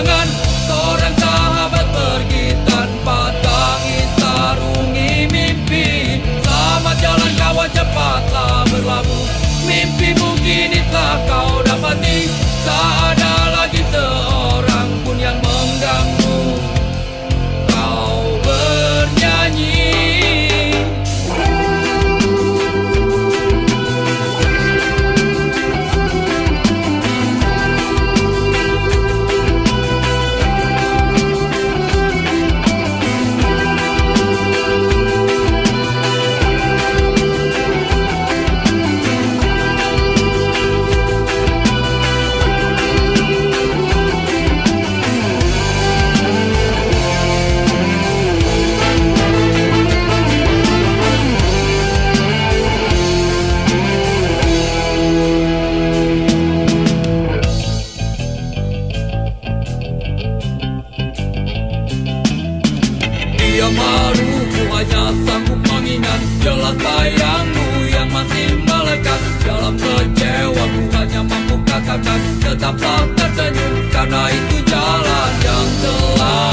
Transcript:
Jangan seorang sahabat pergi tanpa tangis sarungi mimpi. Selamat jalan kawan, cepatlah berlabuh. Mimpi mungkin telah kau dapati. Tak ada lagi seorang pun yang mengganggu kau bernyanyi. Dia malu, ku hanya sanggup mengingat jelas bayangmu yang masih melekat. Dalam kecewa ku hanya mampu katakan tetaplah tersenyum, karena itu jalan yang telah